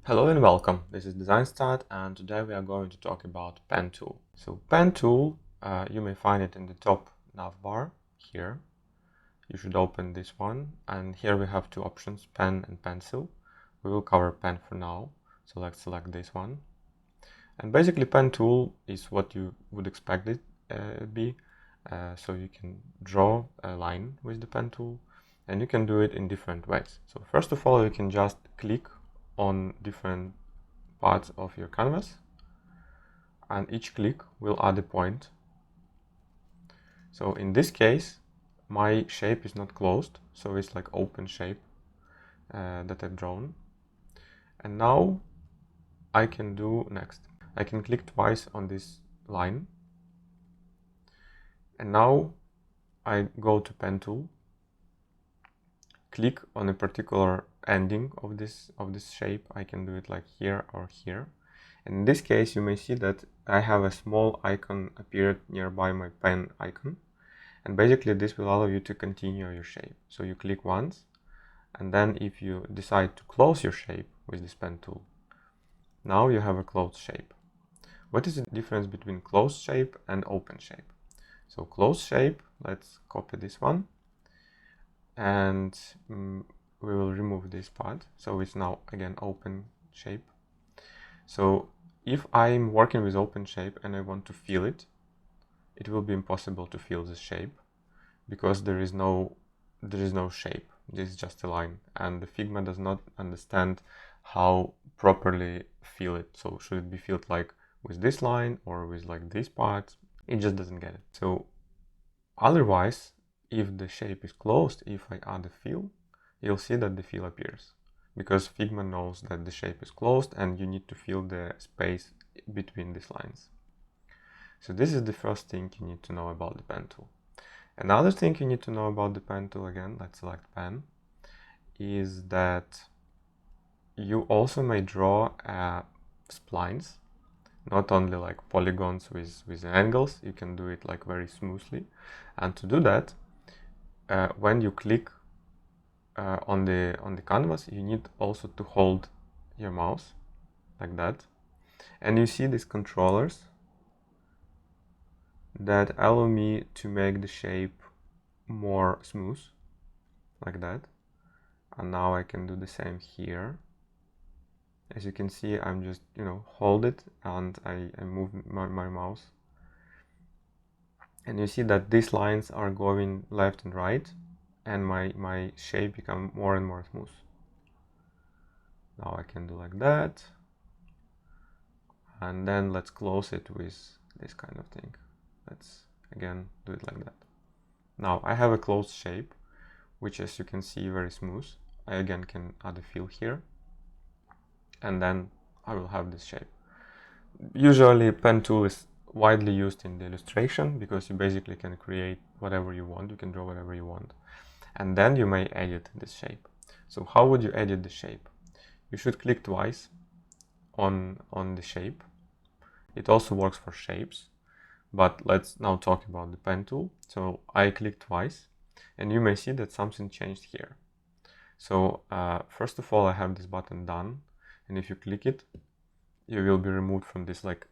Hello and welcome. This is Design Start, and today we are going to talk about Pen Tool. So Pen Tool, you may find it in the top navbar here. You should open this one, and here we have two options, pen and pencil. We will cover pen for now, so let's select this one. And basically Pen Tool is what you would expect it be. So you can draw a line with the Pen Tool, and you can do it in different ways. So first of all, you can just click on different parts of your canvas, and each click will add a point. So in this case, my shape is not closed, so it's like open shape that I've drawn. And now I can do next. I can click twice on this line, and now I go to Pen Tool, click on a particular ending of this shape. I can do it like here or here. And in this case, you may see that I have a small icon appeared nearby my pen icon. And basically this will allow you to continue your shape. So you click once, and then if you decide to close your shape with this Pen Tool, now you have a closed shape. What is the difference between closed shape and open shape? So closed shape, let's copy this one, and we will remove this part. So it's now again open shape. So if I'm working with open shape and I want to fill it, it will be impossible to fill this shape because there is no shape. This is just a line, and the Figma does not understand how properly fill it. So should it be filled like with this line or with like this part? It just doesn't get it. So otherwise, if the shape is closed, if I add a fill, you'll see that the fill appears, because Figma knows that the shape is closed and you need to fill the space between these lines. So this is the first thing you need to know about the Pen Tool. Another thing you need to know about the Pen Tool, again, let's select pen, is that you also may draw splines, not only like polygons with angles. You can do it like very smoothly. And to do that, when you click on the canvas, you need also to hold your mouse like that, and you see these controllers that allow me to make the shape more smooth like that. And now I can do the same here. As you can see, I'm just hold it, and I move my mouse, and you see that these lines are going left and right, and my shape become more and more smooth. Now I can do like that, and then let's close it with this kind of thing. Let's again do it like that. Now I have a closed shape, which, as you can see, very smooth. I again can add a fill here, and then I will have this shape. Usually Pen Tool is widely used in the illustration because you basically can create whatever you want, you can draw whatever you want, and then you may edit this shape. So how would you edit the shape? You should click twice on the shape. It also works for shapes, but let's now talk about the Pen Tool. So I click twice, and you may see that something changed here. So first of all, I have this button done, and if you click it, you will be removed from this like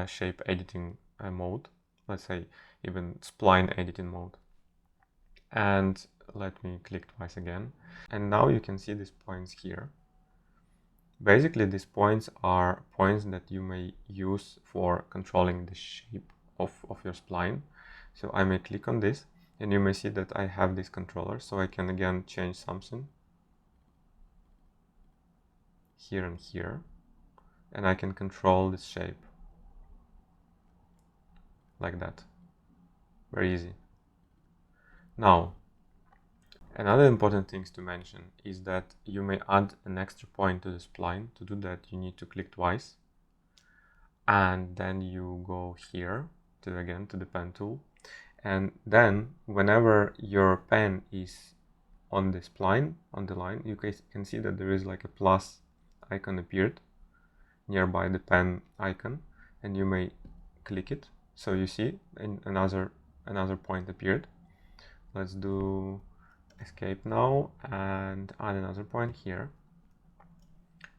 shape editing mode, let's say even spline editing mode. And let me click twice again, and now you can see these points here. Basically, these points are points that you may use for controlling the shape of your spline. So I may click on this, and you may see that I have this controller, so I can again change something here and here, and I can control this shape like that. Very easy. Now, another important thing to mention is that you may add an extra point to the spline. To do that, you need to click twice, and then you go here to the Pen Tool, and then whenever your pen is on the spline, on the line, you can see that there is like a plus icon appeared nearby the pen icon, and you may click it. So you see another point appeared. Let's do escape now and add another point here.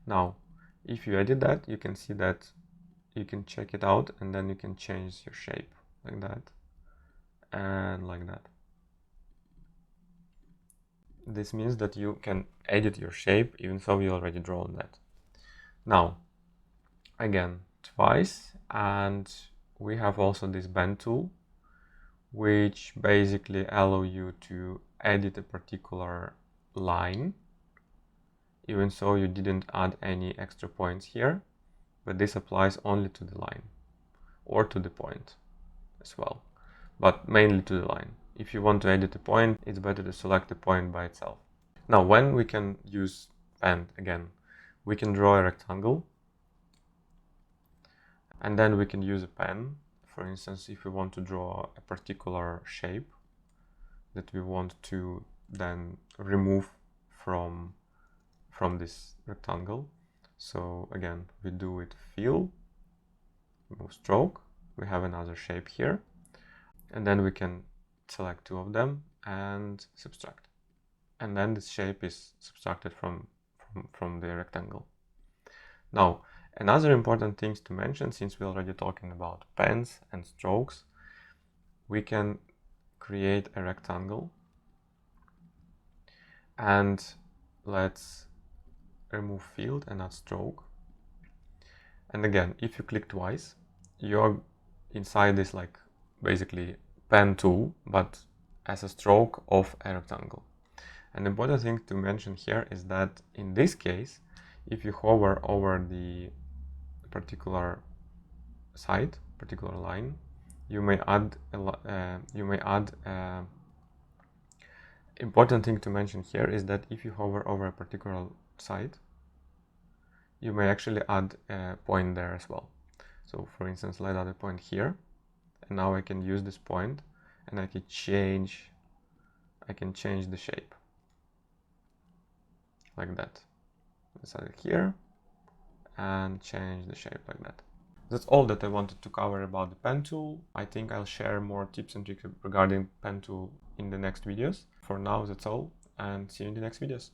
Now If you edit that, you can see that you can check it out, and then you can change your shape like that and like that. This means that you can edit your shape even though you already drawn that. Now, again, twice, and we have also this bend tool, which basically allow you to edit a particular line, even though you didn't add any extra points here, but this applies only to the line or to the point as well, but mainly to the line. If you want to edit a point, it's better to select the point by itself. Now, when we can use pen again, we can draw a rectangle, and then we can use a pen. For instance, if we want to draw a particular shape that we want to then remove from this rectangle. So again, we do it fill, remove stroke, we have another shape here, and then we can select two of them and subtract. And then this shape is subtracted from the rectangle. Now, another important thing to mention, since we're already talking about pens and strokes, we can create a rectangle, and let's remove field and add stroke. And again, if you click twice, you're inside this like basically pen tool, but as a stroke of a rectangle. An important thing to mention here is that in this case, if you hover over the particular side, particular line, you may add important thing to mention here is that if you hover over a particular side, you may actually add a point there as well. So for instance, let's add a point here, and now I can use this point and I can change the shape like that. Let's add it here and change the shape like that. That's all that I wanted to cover about the pen tool. I think I'll share more tips and tricks regarding pen tool in the next videos. For now, that's all, and see you in the next videos.